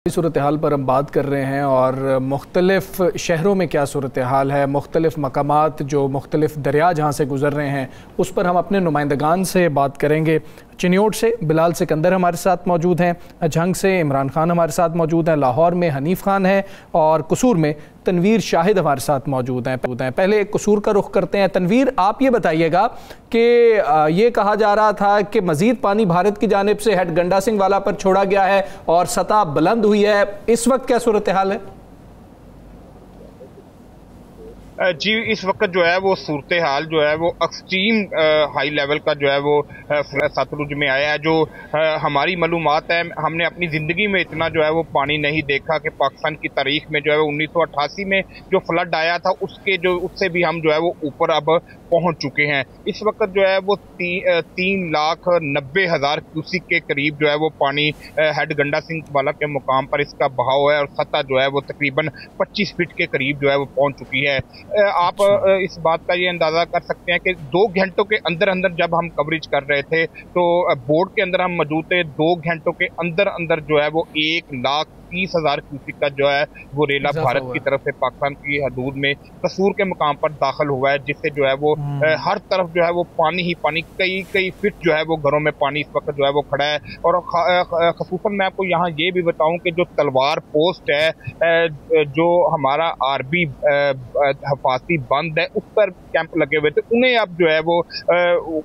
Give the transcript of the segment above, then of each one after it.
सूरत हाल पर हम बात कर रहे हैं और मुख्तलिफ़ शहरों में क्या सूरत हाल है, मुख्तलिफ़ मकामात जो मुख्तलिफ़ दरिया जहाँ से गुज़र रहे हैं उस पर हम अपने नुमाइंदगान से बात करेंगे। चिन्योट से बिलाल सिकंदर हमारे साथ मौजूद हैं, झंग से इमरान खान हमारे साथ मौजूद हैं, लाहौर में हनीफ खान है और कसूर में तनवीर शाहिद हमारे साथ मौजूद हैं। पहले कसूर का रुख करते हैं। तनवीर, आप ये बताइएगा कि ये कहा जा रहा था कि मज़ीद पानी भारत की जानिब से हेड गंडा सिंह वाला पर छोड़ा गया है और सतह बुलंद हुई है, इस वक्त क्या सूरत हाल है? जी, इस वक्त जो है वो सूरत हाल जो है वो एक्सट्रीम हाई लेवल का जो है वो सतलुज में आया है। जो हमारी मालूमात है, हमने अपनी ज़िंदगी में इतना जो है वो पानी नहीं देखा कि पाकिस्तान की तारीख में जो है वो 1988 में जो फ्लड आया था उससे भी हम जो है वो ऊपर अब पहुंच चुके हैं। इस वक्त जो है वो 3,90,000 क्यूसिक के करीब जो है वो पानी हेड गंडा सिंह वाला के मुकाम पर इसका बहाव है और सतह जो है वो तकरीबन 25 फीट के करीब जो है वो पहुंच चुकी है। आप इस बात का ये अंदाजा कर सकते हैं कि 2 घंटों के अंदर अंदर जब हम कवरेज कर रहे थे तो बोर्ड के अंदर हम मौजूद थे, 2 घंटों के अंदर अंदर जो है वो 1,30,000 क्यूसिक का जो है वो रेला भारत की तरफ से पाकिस्तान की हदूद में कसूर के मुकाम पर दाखिल हुआ है, जिससे जो है वो हर तरफ जो है वो पानी ही पानी, कई फीट जो है वो घरों में पानी इस वक्त जो है वो खड़ा है। और खसूसन मैं आपको यहाँ ये भी बताऊं कि जो तलवार पोस्ट है, जो हमारा आरबी हिफाजती बंद है, उस पर कैंप लगे हुए थे, उन्हें अब जो है वो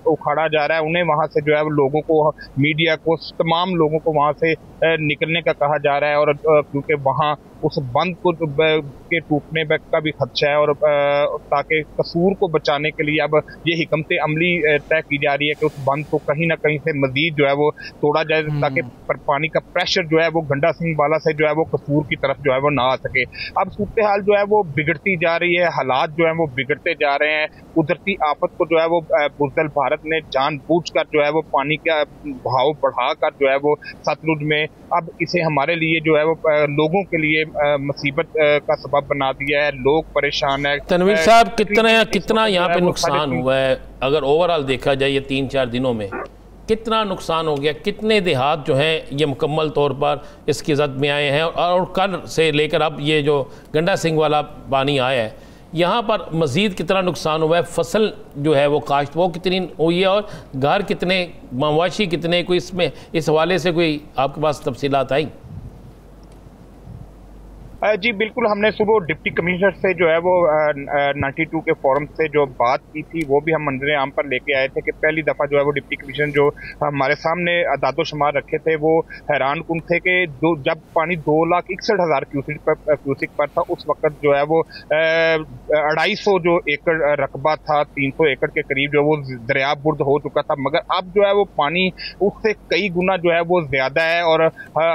उखाड़ा जा रहा है। उन्हें वहां से जो है वो लोगों को, मीडिया को, तमाम लोगों को वहां से निकलने का कहा जा रहा है और क्योंकि वहां उस बंद को के टूटने का भी खदशा है और ताकि कसूर को बचाने के लिए अब ये हिकमत अमली तय की जा रही है कि उस बंद को कहीं ना कहीं से मजीद जो है वो तोड़ा जाए ताकि पानी का प्रेशर जो है वो गंडा सिंह वाला से जो है वो कसूर की तरफ जो है वो ना आ सके। अब सूरत हाल जो है वो बिगड़ती जा रही है, हालात जो है वो बिगड़ते जा रहे हैं। कुदरती आफत को जो है वो बुज़दिल भारत ने जानबूझकर जो है वो पानी का बहाव बढ़ाकर जो है वो सतलुज में अब इसे हमारे लिए जो है वो लोगों के लिए मुसीबत का सबब बना दिया है। लोग परेशान है। तनवीर साहब, कितना यहाँ पे नुकसान हुआ है अगर ओवरऑल देखा जाए ये 3-4 दिनों में? कितना नुकसान हो गया? कितने देहात जो हैं ये मुकम्मल तौर पर इसकी जद में आए हैं और कल से लेकर अब ये जो गंडा सिंह वाला पानी आया है यहाँ पर मज़ीद कितना नुकसान हुआ है? फसल जो है वो काश्त वो कितनी हुई है और घर कितने, मवाशी कितने, कोई इसमें इस हवाले से कोई आपके पास तफसीलात आई? जी बिल्कुल, हमने सुबह डिप्टी कमिश्नर से जो है वो 92 के फोरम से जो बात की थी वो भी हम मंजर आम पर लेके आए थे कि पहली दफ़ा जो है वो डिप्टी कमिश्नर जो हमारे सामने अदादो शुमार रखे थे वो हैरान कुन थे कि जब पानी 2,61,000 क्यूसिक पर था उस वक्त जो है वो 250 जो एकड़ रकबा था, 300 एकड़ के करीब जो वो दरिया बुर्द हो चुका था, मगर अब जो है वो पानी उससे कई गुना जो है वो ज्यादा है। और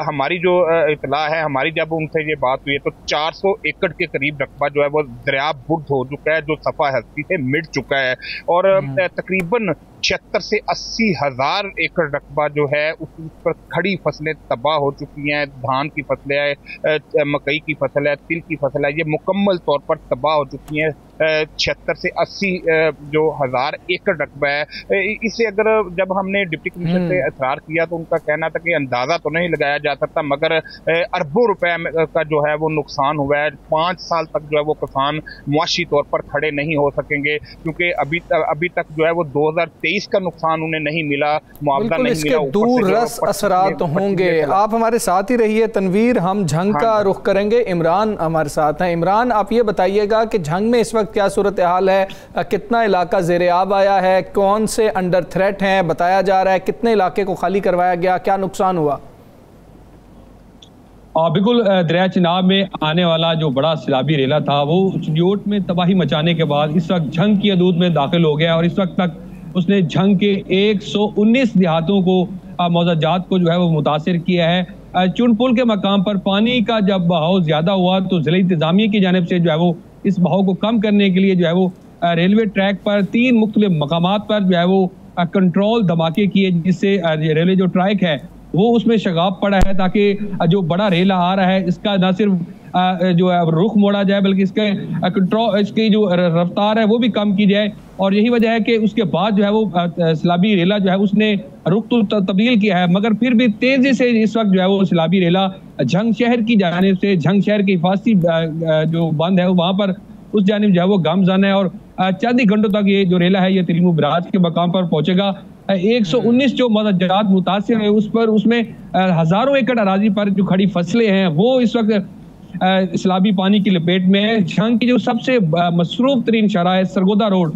हमारी जो इतला है, हमारी जब उनसे ये बात हुई तो 400 एकड़ के करीब रकबा जो है वो दरिया बुर्द हो चुका है, जो सफा हस्ती से मिट चुका है और तकरीबन 76 से 80 हजार एकड़ रकबा जो है उस पर खड़ी फसलें तबाह हो चुकी हैं। धान की फसलें है, मकई की फसल है, तिल की फसल है, ये मुकम्मल तौर पर तबाह हो चुकी हैं। 76 से 80 जो हजार एकड़ रकबा है, इसे अगर जब हमने डिप्टी कमिश्नर से इसरार किया तो उनका कहना था कि अंदाजा तो नहीं लगाया जा सकता, मगर अरबों रुपए का जो है वो नुकसान हुआ है। 5 साल तक जो है वो किसान मुआशी तौर पर खड़े नहीं हो सकेंगे क्योंकि अभी तक जो है वो 2023 का नुकसान उन्हें नहीं मिला, मुआवजा नहीं मिला। दूररस असरात होंगे। आप हमारे साथ ही रहिए तनवीर, हम झंग का रुख करेंगे। इमरान हमारे साथ हैं। इमरान, आप ये बताइएगा कि झंग में इस वक्त क्या सूरत हाल है? कितना इलाका ज़ेरे आब आया है? कौन से अंडर थ्रेट हैं बताया जा रहा है? कितने इलाके को खाली करवाया गया? क्या नुकसान हुआ? बिल्कुल, दरिया चिनाब में आने वाला जो बड़ा सैलाबी रेला था वो चिन्योट में तबाही मचाने के बाद इस वक्त झंग की हदूद में दाखिल हो गया और इस वक्त तक उसने झंग के 119 देहातों को, मौजाजात को जो है वो मुतासिर किया है। चुनपुल के मकाम पर पानी का जब बहाव ज्यादा हुआ तो जिला इंतजामिया की जानिब से जो है वो इस बहाव को कम करने के लिए जो है वो रेलवे ट्रैक पर 3 मुख्तलिफ मकामात पर जो है वो कंट्रोल धमाके किए, जिससे रेलवे जो ट्रैक है वो उसमें शगाब पड़ा है ताकि जो बड़ा रेला आ रहा है इसका न सिर्फ जो है रुख मोड़ा जाए, बल्कि इसके कंट्रोल, इसकी जो रफ्तार है वो भी कम की जाए। और यही वजह है कि उसके बाद जो है वो सैलाबी रेला जो है उसने रुख तो तब्दील किया है, मगर फिर भी तेजी से इस वक्त जो है वो सैलाबी रेला झंग शहर की जानिब से, झंग शहर की हिफाजती जो बंद है वहां पर उस जानिब जो है वो गामजान है। और चंद ही घंटों तक ये जो रेला है ये तिलिमू बराज के मकाम पर पहुंचेगा। 119 जो मदजात मुतासिर है उस पर, उसमें हजारों एकड़ अराजी पर जो खड़ी फसलें हैं वो इस वक्त सैलाबी पानी की लपेट में है। झंग की जो सबसे मसरूफ तरीन शहरा है सरगोदा रोड,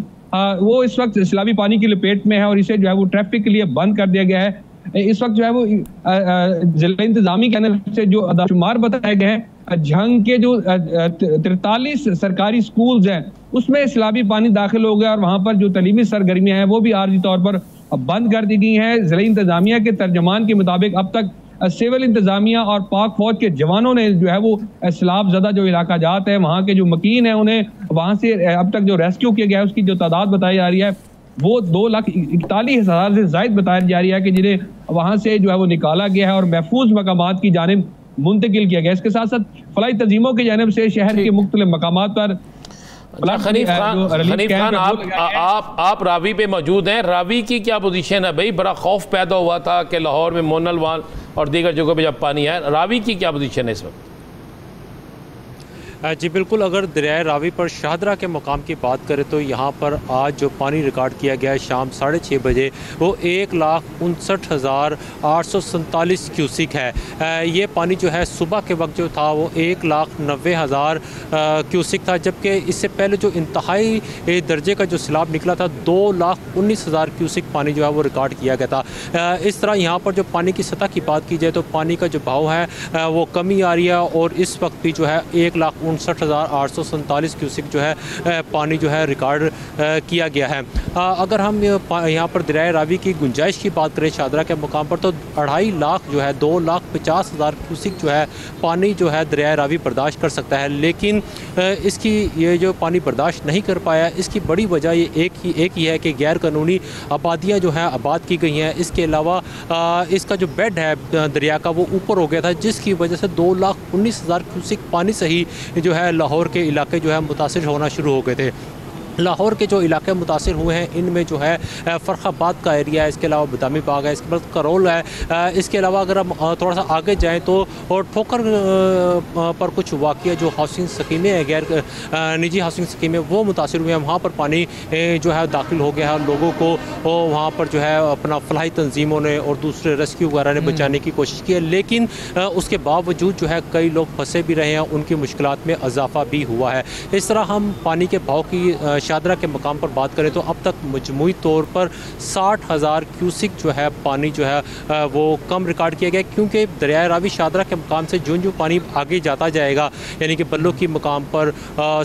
वो इस वक्त सैलाबी पानी की लपेट में है और इसे जो है वो ट्रैफिक के लिए बंद कर दिया गया है। इस वक्त जो है वो जिला इंतजामी के से जो अदाशुमार बताए गए हैं, झंग के जो 43 सरकारी स्कूल्स हैं उसमें सैलाबी पानी दाखिल हो गया और वहां पर जो तलीमी सरगर्मियां हैं वो भी आर्जी तौर पर बंद कर दी गई हैं। जिला इंतजामिया के तर्जमान के मुताबिक अब तक सिविल इंतजामिया और पाक फौज के जवानों ने जो है वो सैलाब ज़दा जो इलाका जात है वहाँ के जो मकीन है उन्हें वहाँ से अब तक जो रेस्क्यू किया गया है उसकी जो तादाद बताई जा रही है वो 2,41,000 से ज़ायद बताई जा रही है कि जिन्हें वहाँ से जो है वो निकाला गया है और महफूज मकामात की जानिब मुंतकिल किया गया। इसके साथ साथ फलाई तंजीमों की जानिब से शहर के मुख्तलिफ मकामात पर हनीफ खान आप रावी पे मौजूद हैं, रावी की क्या पोजीशन है भाई? बड़ा खौफ पैदा हुआ था कि लाहौर में मोनलवान और दीगर जगहों पे जब पानी आया, रावी की क्या पोजीशन है इस वक्त? जी बिल्कुल, अगर दरियाए रावी पर शाहदरा के मकाम की बात करें तो यहाँ पर आज जो पानी रिकॉर्ड किया गया है शाम 6:30 बजे वो 1,59,847 क्यूसिक है। ये पानी जो है सुबह के वक्त जो था वो 1,90,000 क्यूसिक था, जबकि इससे पहले जो इंतहाई दर्जे का जो सैलाब निकला था 2,19,000 क्यूसिक पानी जो है वो रिकॉर्ड किया गया था। इस तरह यहाँ पर जो पानी की सतह की बात की जाए तो पानी का जो बहाव है वो कमी आ रही है और इस वक्त भी जो है 1,59,847 क्यूसिक जो है पानी जो है रिकॉर्ड किया गया है। अगर हम यहाँ पर दरियाए रावी की गुंजाइश की बात करें शाहदरा के मुकाम पर तो 2.5 लाख जो है 2,50,000 क्यूसिक जो है पानी जो है दरियाए रावी बर्दाश्त कर सकता है, लेकिन इसकी ये जो पानी बर्दाश्त नहीं कर पाया इसकी बड़ी वजह ये एक ही है कि गैर कानूनी आबादियाँ जो है आबाद की गई हैं। इसके अलावा इसका जो बेड है दरिया का वो ऊपर हो गया था, जिसकी वजह से 2,19,000 क्यूसिक पानी से ही जो है लाहौर के इलाके जो है मुतासिर होना शुरू हो गए थे। लाहौर के जो इलाके मुतासिर हुए हैं इनमें जो है फ़रखाबाद का एरिया है, इसके अलावा बदामी बाग है, इसके बाद करोल है। इसके अलावा अगर हम थोड़ा सा आगे जाएं तो और ठोकर पर कुछ वाक़या जो हाउसिंग स्कीमें हैं गैर निजी हाउसिंग स्कीमें वो मुतासिर हुए हैं, वहाँ पर पानी जो है दाखिल हो गया है। लोगों को वहाँ पर जो है अपना फलाही तंजीमों ने और दूसरे रेस्क्यू वगैरह ने बचाने की कोशिश की है, लेकिन उसके बावजूद जो है कई लोग फंसे भी रहे हैं, उनकी मुश्किलात में इजाफा भी हुआ है। इस तरह हम पानी के भाव की शाहदरा के मकाम पर बात करें तो अब तक मजमूई तौर पर 60,000 क्यूसिक जो है पानी जो है वो कम रिकॉर्ड किया गया, क्योंकि दरियाए रावी शाहदरा के मकाम से जो पानी आगे जाता जाएगा यानी कि बल्लो की मकाम पर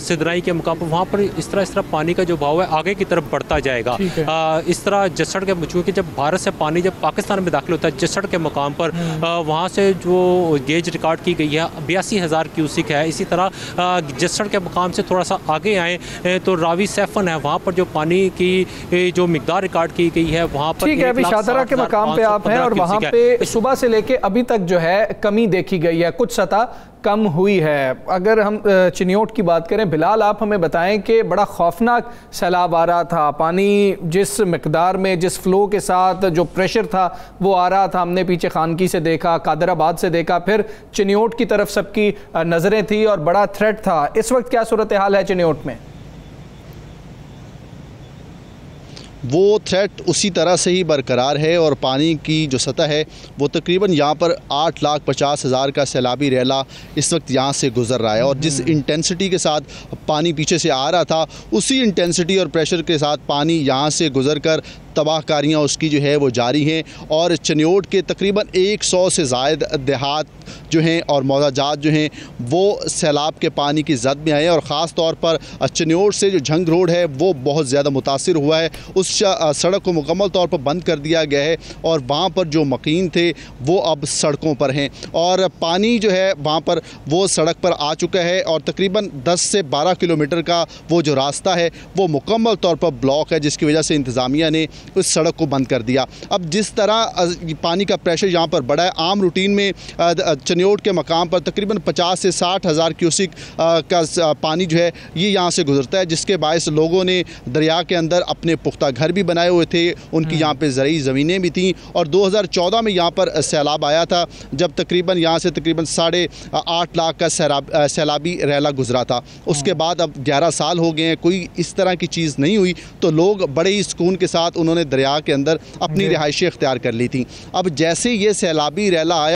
सिदराई के मकाम पर वहाँ पर इस तरह पानी का जो भाव है आगे की तरफ बढ़ता जाएगा। इस तरह जसड़ के चूँकि जब भारत से पानी जब पाकिस्तान में दाखिल होता है जसड़ के मकाम पर वहाँ से जो गेज रिकॉर्ड की गई है 82,000 क्यूसिक है। इसी तरह जसड़ के मकाम से थोड़ा सा आगे आए तो रावी सैफन है, वहाँ पर जो पानी की जो मिकदार रिकॉर्ड की गई है वहाँ पर ठीक है। अभी शाहदरा के मकाम पे आप हैं और वहाँ पे सुबह से लेके अभी तक जो है कमी देखी गई है, कुछ सतह कम हुई है। अगर हम चिनियोट की बात करें, बिलाल आप हमें बताएं कि बड़ा खौफनाक सैलाब आ रहा था, पानी जिस मिकदार में जिस फ्लो के साथ जो प्रेशर था वो आ रहा था, हमने पीछे खानकी से देखा, कादराबाद से देखा, फिर चिनियोट की तरफ सबकी नज़रें थी और बड़ा थ्रेट था। इस वक्त क्या सूरत हाल है चिनियोट में? वो थ्रेट उसी तरह से ही बरकरार है और पानी की जो सतह है वो तकरीबन यहाँ पर 8,50,000 का सैलाबी रेला इस वक्त यहाँ से गुज़र रहा है और जिस इंटेंसिटी के साथ पानी पीछे से आ रहा था उसी इंटेंसिटी और प्रेशर के साथ पानी यहाँ से गुज़र कर तबाहकारियाँ उसकी जो है वो जारी हैं और चिनियोट के तकरीबन 100 से ज़ायद देहात जो हैं और मौजाजात जो हैं वो सैलाब के पानी की जद में आए और ख़ास तौर पर चिनियोट से जो झंग रोड है वो बहुत ज़्यादा मुतासिर हुआ है। उस सड़क को मुकम्मल तौर पर बंद कर दिया गया है और वहाँ पर जो मकीन थे वो अब सड़कों पर हैं और पानी जो है वहाँ पर वो सड़क पर आ चुका है और तकरीबन 10 से 12 किलोमीटर का वो जो रास्ता है वो मुकम्मल तौर पर ब्लॉक है, जिसकी वजह से इंतज़ामिया ने उस सड़क को बंद कर दिया। अब जिस तरह पानी का प्रेशर यहाँ पर बढ़ा है, आम रूटीन में चनियोट के मकाम पर तकरीबन 50 से 60 हज़ार क्यूसिक का पानी जो है ये यहाँ से गुजरता है, जिसके बायस लोगों ने दरिया के अंदर अपने पुख्ता घर भी बनाए हुए थे, उनकी यहाँ पे ज़रूरी ज़मीनें भी थीं। और 2014 में यहाँ पर सैलाब आया था, जब तकरीबन यहाँ से तकरीबन 8.5 लाख का सैलाबी रैला गुजरा था। उसके बाद अब 11 साल हो गए हैं, कोई इस तरह की चीज़ नहीं हुई, तो लोग बड़े ही सुकून के साथ उन्होंने दरिया के अंदर अपनी रिहाइशें इख्तियार कर ली थी। अब जैसे ये सैलाबी रैला आया